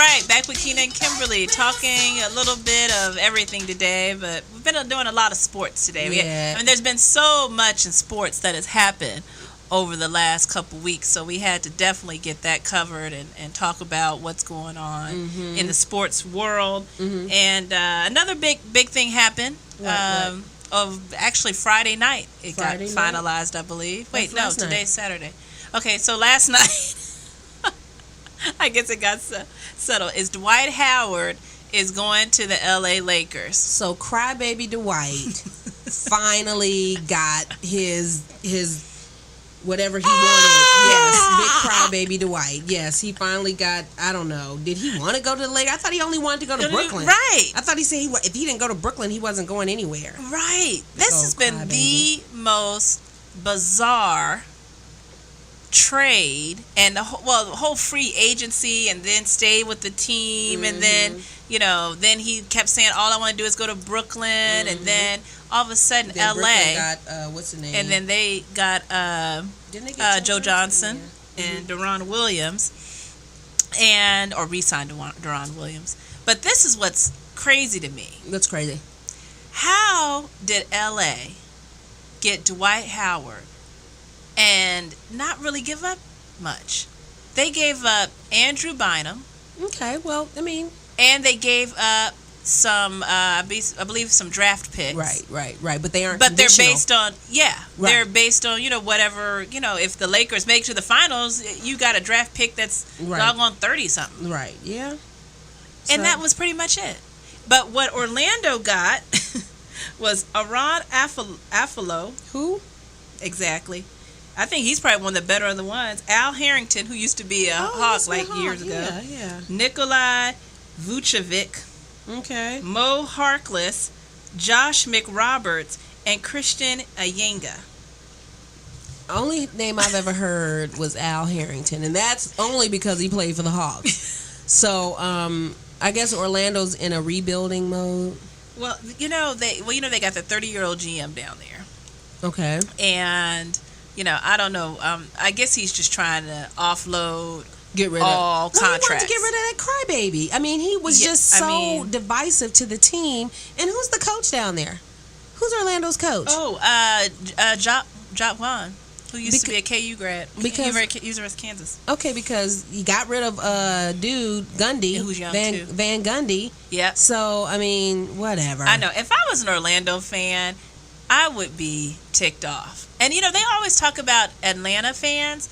right. Back with Keena and Kimberly, talking a little bit of everything today, but we've been doing a lot of sports today. Yeah. I mean, there's been so much in sports that has happened over the last couple weeks, so we had to definitely get that covered and talk about what's going on in the sports world. And another big thing happened. What? Of actually Friday night it Friday got night? finalized, I believe. Wait, That's no, last night. today's Saturday. Okay, so last night, I guess it got settled. Is Dwight Howard is going to the L.A. Lakers. So crybaby Dwight finally got his whatever he wanted. Yes, big crybaby Dwight. Yes, he finally got. I don't know. Did he want to go to the Lakers? I thought he only wanted to go to Brooklyn. Right. I thought he said if he didn't go to Brooklyn, he wasn't going anywhere. Right. This has been crybaby. the most bizarre trade, and the whole free agency, and then stay with the team, and then then he kept saying all I want to do is go to Brooklyn, and then all of a sudden Then LA Brooklyn got what's the name? and then they got Didn't they get Joe Johnson and Deron Williams, or re-signed Deron Williams. But this is what's crazy to me. That's crazy. How did LA get Dwight Howard and not really give up much? They gave up Andrew Bynum, Okay, well, I mean, and they gave up some, I believe, some draft picks. right. But they aren't. But they're conditional. based on, Right. they're based on, whatever, if the Lakers make it to the finals, you got a draft pick that's Right. doggone 30-something. Right. Yeah. And that was pretty much it. But what Orlando got was Aron Affalo. Who? Exactly. I think he's probably one of the better of the ones. Al Harrington, who used to be a Hawk years ago. Yeah. Nikolai Vucevic, Okay. Mo Harkless, Josh McRoberts, and Christian Ayenga. Only name I've ever heard was Al Harrington, and that's only because he played for the Hawks. So, I guess Orlando's in a rebuilding mode. Well, they got the 30-year-old GM down there. Okay. And, I don't know. I guess he's just trying to offload Get rid all of contracts. He wanted to get rid of that crybaby. I mean, he was just so divisive to the team. And who's the coach down there? Who's Orlando's coach? Oh, Jacque Vaughn, who used to be a KU grad. He was Kansas. Okay, because he got rid of dude Gundy, Who's young too. Van Gundy. Yep. So I mean, whatever. I know. If I was an Orlando fan, I would be ticked off. And they always talk about Atlanta fans.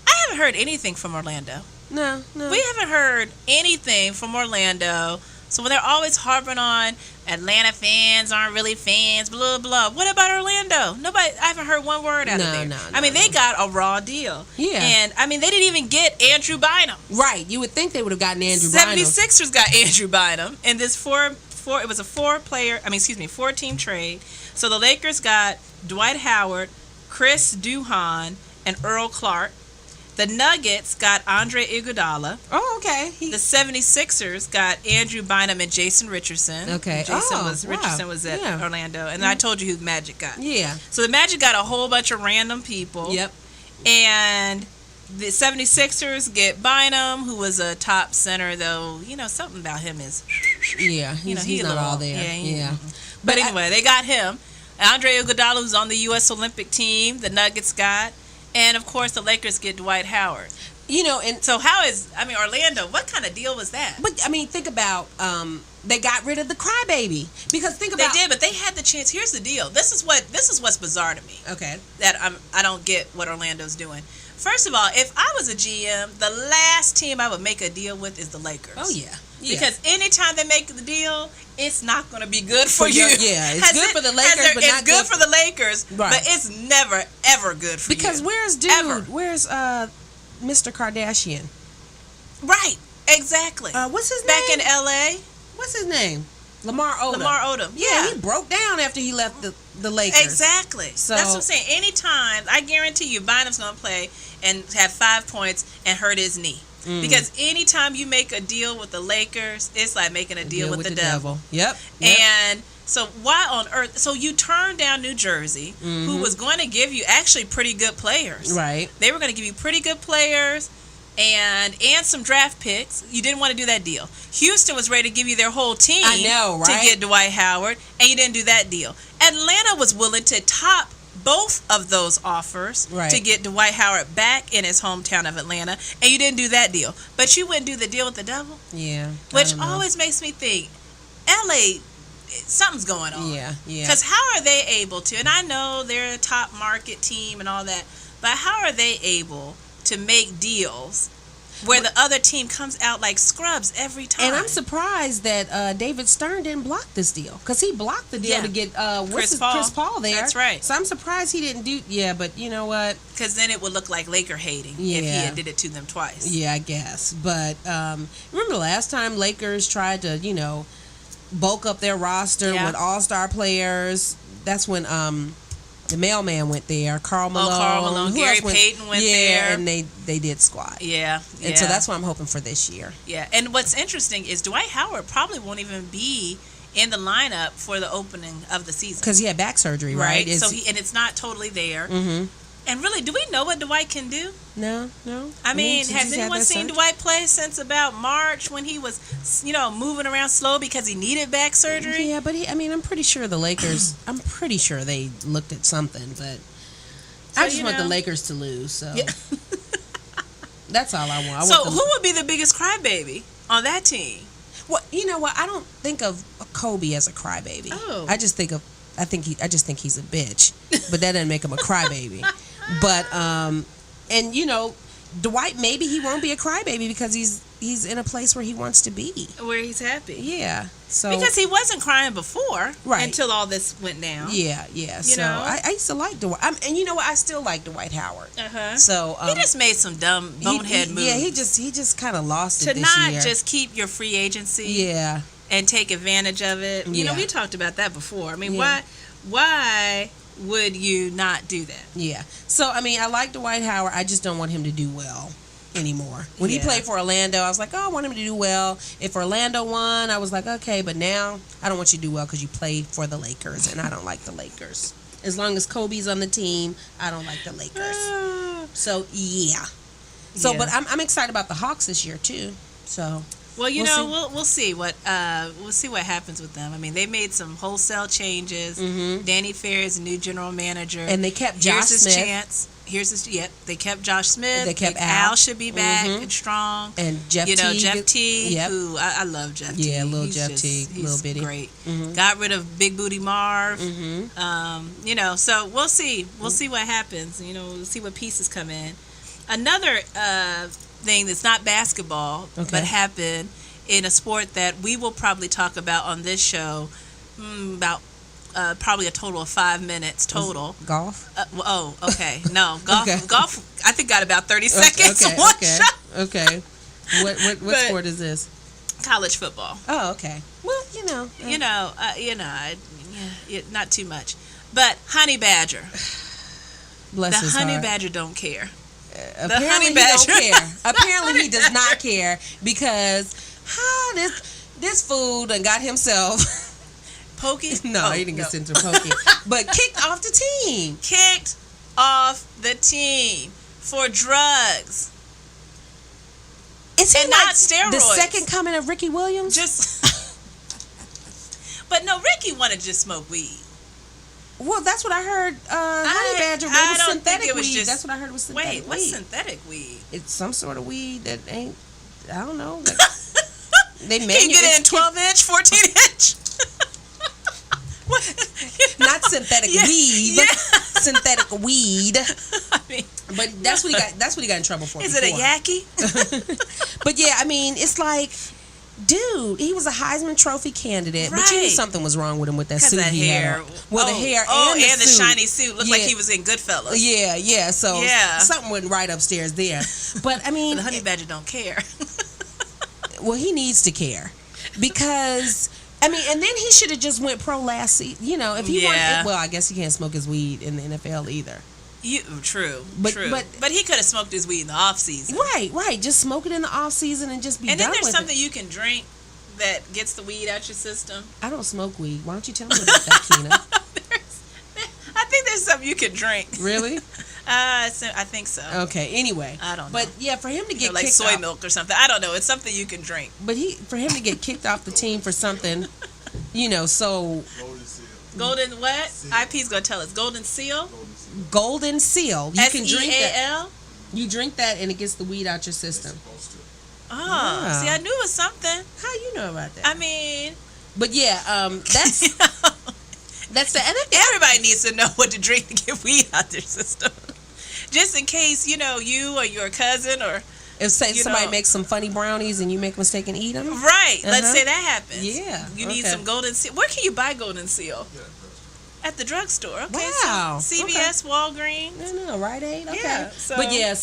I haven't heard anything from Orlando. No. We haven't heard anything from Orlando. So when they're always harping on Atlanta fans aren't really fans, blah, blah. What about Orlando? Nobody. I haven't heard one word out of there. I mean, they got a raw deal. Yeah. And, I mean, they didn't even get Andrew Bynum. Right. You would think they would have gotten Andrew Bynum. 76ers got Andrew Bynum. And this it was a four-team trade. So the Lakers got Dwight Howard, Chris Duhon, and Earl Clark. The Nuggets got Andre Iguodala. Oh, okay. The 76ers got Andrew Bynum and Jason Richardson. Okay. Richardson was at Orlando. And I told you who Magic got. Yeah. So the Magic got a whole bunch of random people. Yep. And the 76ers get Bynum, who was a top center, though, something about him is... Yeah, he's not all there. Yeah. But anyway, they got him. Andre Iguodala, who's on the U.S. Olympic team, the Nuggets got. And, of course, the Lakers get Dwight Howard. And so Orlando, what kind of deal was that? But, I mean, think about, they got rid of the crybaby. Because think about... They did, but they had the chance. Here's the deal. This is what's bizarre to me. Okay. That I don't get what Orlando's doing. First of all, if I was a GM, the last team I would make a deal with is the Lakers. Oh, yeah. Because anytime they make the deal, it's not going to be good for you. Yeah, it's good for the Lakers, but not good for the Lakers, right. but it's never, ever good for you. Because where's dude? Ever. Where's Mr. Kardashian? Right, exactly. What's his name? Back in L.A.? What's his name? Lamar Odom. Yeah, he broke down after he left the Lakers. Exactly. So that's what I'm saying. Anytime, I guarantee you, Bynum's going to play and have 5 points and hurt his knee. Because anytime you make a deal with the Lakers, it's like making a deal with the devil. Yep. And so why on earth? So you turned down New Jersey, who was going to give you actually pretty good players. Right. They were going to give you pretty good players, and some draft picks. You didn't want to do that deal. Houston was ready to give you their whole team. I know, right? To get Dwight Howard, and you didn't do that deal. Atlanta was willing to top both of those offers to get Dwight Howard back in his hometown of Atlanta, and you didn't do that deal. But you wouldn't do the deal with the Devil? Yeah. Which always makes me think, LA, something's going on. Yeah. Because how are they able to, and I know they're a top market team and all that, but how are they able to make deals where the other team comes out like scrubs every time? And I'm surprised that David Stern didn't block this deal, because he blocked the deal to get Chris Paul there. That's right. So I'm surprised he didn't do. Yeah, but you know what? Because then it would look like Laker hating if he had did it to them twice. Yeah, I guess. But remember the last time Lakers tried to bulk up their roster with all-star players? That's when the mailman went there, Karl Malone. Gary Payton went there. And they did squat. Yeah. And so that's what I'm hoping for this year. Yeah, and what's interesting is Dwight Howard probably won't even be in the lineup for the opening of the season. Because he had back surgery, right? So it's not totally there. Mm-hmm. And really, do we know what Dwight can do? No. I mean, has anyone seen Dwight play since about March when he was, moving around slow because he needed back surgery? Yeah, but I'm pretty sure the Lakers, they looked at something, but I just want the Lakers to lose, so that's all I want. Who would be the biggest crybaby on that team? Well, you know what? I don't think of Kobe as a crybaby. Oh. I just think he's a bitch, but that doesn't make him a crybaby. But Dwight, maybe he won't be a crybaby because he's in a place where he wants to be, where he's happy. Yeah. So because he wasn't crying before, right, until all this went down. Yeah. I used to like Dwight, and you know what? I still like Dwight Howard. So he just made some dumb bonehead moves. Yeah, he just kind of lost it this year. To not just keep your free agency. Yeah. And take advantage of it. Yeah. We talked about that before. I mean, why would you not do that? Yeah. So, I like Dwight Howard. I just don't want him to do well anymore. When he played for Orlando, I was like, I want him to do well. If Orlando won, I was like, okay. But now, I don't want you to do well because you played for the Lakers, and I don't like the Lakers. As long as Kobe's on the team, I don't like the Lakers. So, yeah. So, but I'm excited about the Hawks this year, too. So... Well, we'll see what happens with them. I mean, they made some wholesale changes. Mm-hmm. Danny Fair is a new general manager, and they kept Josh Smith. They kept Josh Smith. They kept Al. Should be back and strong. And Jeff Teague. Jeff Teague, who I love Jeff Teague. Yeah, Jeff Teague, little bitty. Great. Mm-hmm. Got rid of Big Booty Marv. Mm-hmm. So we'll see. We'll see what happens. We'll see what pieces come in. Another thing that's not basketball, but happened in a sport that we will probably talk about on this show about probably a total of 5 minutes total. Golf? Okay. No, golf. Okay. Golf, I think, got about 30 seconds. Shot. Okay. What sport is this? College football. Oh, okay. Well, not too much. But Honey Badger. Bless his Honey heart. Badger don't care. Apparently he don't care. Apparently he does not care because this fool done got himself Pokey? No, he didn't get sent to Pokey. But kicked off the team. Kicked off the team for drugs. Is he not steroids? The second coming of Ricky Williams? But no, Ricky wanted to just smoke weed. Well, that's what I heard. Honey Badger, but it was synthetic weed. That's what I heard was synthetic weed. Wait, what's synthetic weed? It's some sort of weed that ain't. I don't know. They can you get it in 12-inch, 14-inch. Not synthetic weed. Yeah. Synthetic weed. But that's what he got. That's what he got in trouble for. Is it a yaki? But yeah, it's like, dude, he was a Heisman Trophy candidate, but you knew something was wrong with him with that suit he had. Well, the hair and the shiny suit looked like he was in Goodfellas. Yeah. So something went right upstairs there. But but the Honey Badger don't care. Well, he needs to care because. And then he should have just went pro last season. If he wanted. Well, I guess he can't smoke his weed in the NFL either. True. But he could have smoked his weed in the off season. Right. Just smoke it in the off season and just be done with it. And then there's something you can drink that gets the weed out your system. I don't smoke weed. Why don't you tell me about that, Keena? I think there's something you can drink. Really? I think so. Okay. Anyway, I don't know. But yeah, for him to get Like kicked soy off, milk or something. I don't know. It's something you can drink. but for him to get kicked off the team for something, so Golden Seal. Golden what? Seal. IP's gonna tell us. Golden seal. Golden Seal. Golden Seal, you can drink that. SEAL. You drink that and it gets the weed out your It's system. supposed to. Oh, Yeah. see, I knew it was something. How you know about that? I mean, But yeah, that's that's the and everybody needs to know what to drink to get weed out their system. Just in case, you or your cousin or if say you somebody know. makes some funny brownies and you make a mistake and eat them. right. Let's Uh-huh. say that happens. Yeah, You need okay. some Golden Seal. Where can you buy Golden Seal? Yeah, that's At the drugstore. Okay. Wow. So CVS, Walgreens. No, Rite Aid. Okay. Yeah, so- But yeah,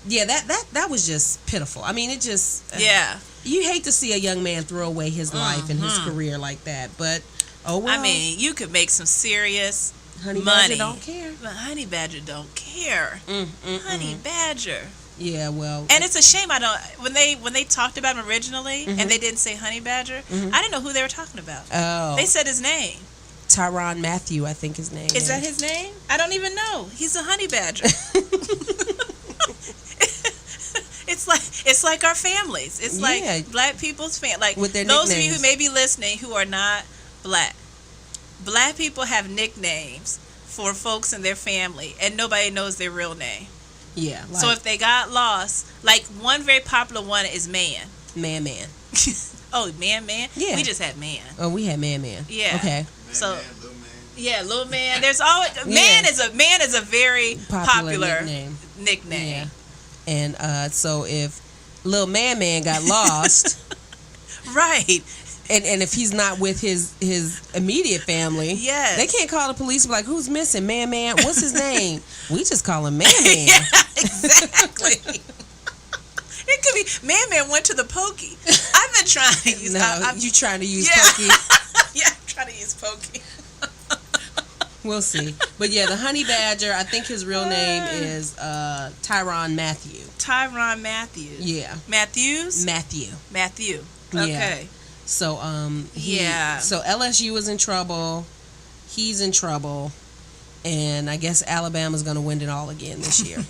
yeah, that was just pitiful. I mean, it just Yeah. you hate to see a young man throw away his life and his career like that. But oh well. I mean, you could make some serious Honey money. Badger don't care. But Honey Badger don't care. Honey Badger. Yeah, well, And it's a shame I don't when they talked about him originally and they didn't say Honey Badger, I didn't know who they were talking about. oh, They said his name. Tyrann Mathieu, I think his name Is that his name? I don't even know. He's a honey badger. It's like our families. It's Yeah. like black people's family. Like With their those of you nicknames. who may be listening who are not black. Black people have nicknames for folks in their family, and nobody knows their real name. Yeah. Like, So if they got lost, like one very popular one is Man. Man. Oh, Man. Yeah. We just had Man. Oh, we had Man. Yeah. Okay. Man, So- man, little man. Yeah, Little Man. There's always Man is a very popular nickname. nickname. Yeah. And so if Lil Man got lost, Right. and if he's not with his immediate family, Yes. they can't call the police and be like, who's missing? Man. What's his name? We just call him Man. Yeah, exactly. It could be Man went to the pokey. I've been trying to use. No, I'm you trying to use Yeah. Pokey? yeah, I'm trying to use pokey. We'll see. But yeah, the Honey Badger, I think his real name is Tyrann Mathieu. Tyrann Matthews. Yeah. Matthews. Matthew. Matthew. Yeah. Okay. So Yeah. So LSU is in trouble. He's in trouble. And I guess Alabama's going to win it all again this year.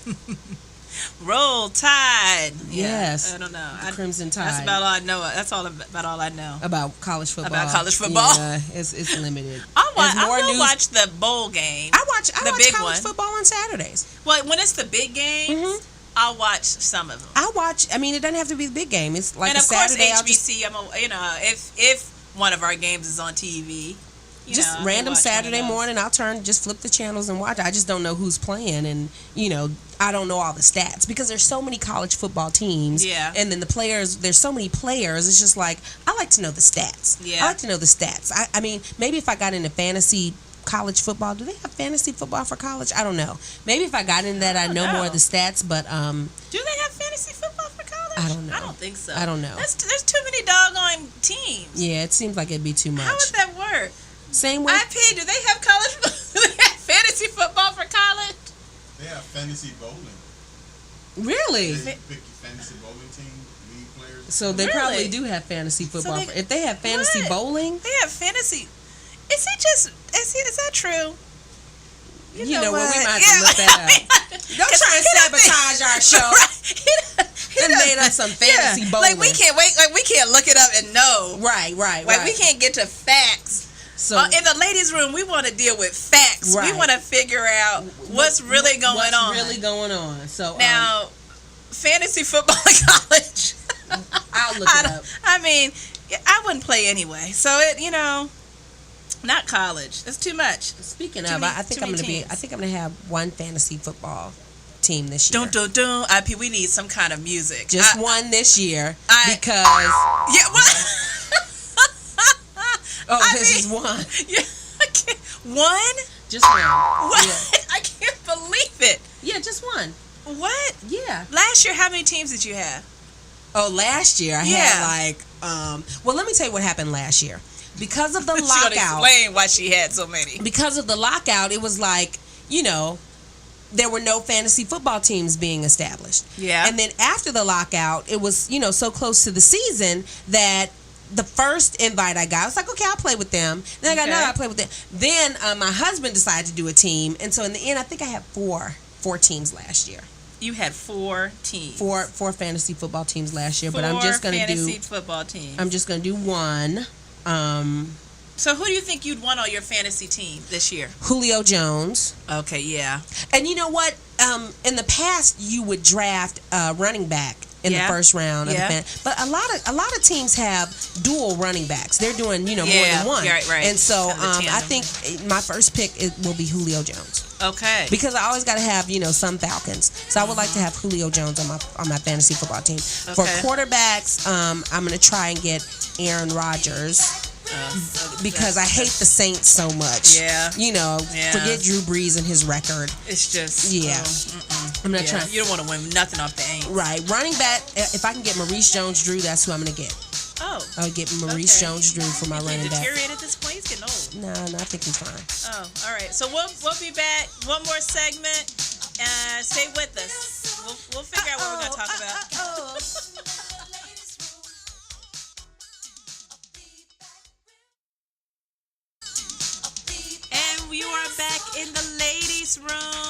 Roll Tide. Yes. I don't know. Crimson Tide. That's about all I know. That's about all I know. About college football. About college football. Yeah, it's limited. I more will news- watch the bowl game. I watch the big college one. football on Saturdays. Well, when it's the big games, I'll watch some of them. I mean, it doesn't have to be the big game. It's like And a of course, Saturday. I'll just HBC. If one of our games is on TV, just I'll random watch one of Saturday those. morning, I'll just flip the channels and watch. I just don't know who's playing, and I don't know all the stats because there's so many college football teams. Yeah. And then there's so many players. It's just like I like to know the stats. Yeah. I like to know the stats. I mean, maybe if I got into fantasy college football, do they have fantasy football for college? I don't know. Maybe if I got into that, I'd know don't more know. of the stats. But Do they have fantasy football for college? I don't know. I don't think so. I don't know. There's too many doggone teams. yeah, it seems like it'd be too much. How would that work? Same way. IP, do they have college? Do they have fantasy football for college? They have fantasy bowling. Really? They pick your fantasy bowling team, league players. So they Really? probably do have fantasy football. they- If they have fantasy What? bowling, They have fantasy. Is that true? you know what? We might have to Yeah. look that up. Don't try and sabotage our show. He They made up some fantasy bowling. Like we can't wait. Like we can't look it up and know. Right. Like we can't get to facts. So In the ladies' room, we want to deal with facts. Right. We want to figure out what's really going what's on. really going on. So Now, fantasy football in college. I'll look it up. I mean, I wouldn't play anyway. So not college. That's too much. Speaking Too of, many- I think too I'm many gonna be. teams. I think I'm gonna have one fantasy football team this year. Don't. IP, we need some kind of music. Just one this year because Yeah. What? I this mean- is one. Yeah. I can't. One? Just one. What? Yeah. I can't believe it. Yeah, just one. What? Yeah. Last year, how many teams did you have? Oh, last year I Yeah. had well, let me tell you what happened last year. Because of the She gonna lockout. explain why she had so many. Because of the lockout, it was like, there were no fantasy football teams being established. Yeah. And then after the lockout, it was, so close to the season that the first invite I got, I was like, okay, I'll play with them. Then I got another, I'll play with them. Then my husband decided to do a team, and so in the end, I think I had four teams last year. You had 4 teams. Four fantasy football teams last year, but I'm 4 just gonna fantasy football teams. I'm just gonna do one. So who do you think you'd want on your fantasy team this year? Julio Jones. Okay, yeah. And you know what? In the past, you would draft a running back in the first round of the but a lot of teams have dual running backs. They're doing more than one. Right. And so Kind of I think my first pick will be Julio Jones. Okay. Because I always got to have some Falcons. So I would like to have Julio Jones on my fantasy football team. Okay. For quarterbacks, I'm going to try and get Aaron Rodgers. Because I hate the Saints so much. Yeah. Forget Drew Brees and his record. It's just I'm not trying. You don't want to win nothing off the Aints. Right. Running back, if I can get Maurice Jones-Drew, that's who I'm going to get. Oh. I'll get Maurice Jones-Drew for my running back. Deteriorated at this point? He's getting old. No, I think he's fine. Oh, all right. So we'll be back. One more segment. Stay with us. We'll figure out what we're going to talk about. And we are back in the ladies' room.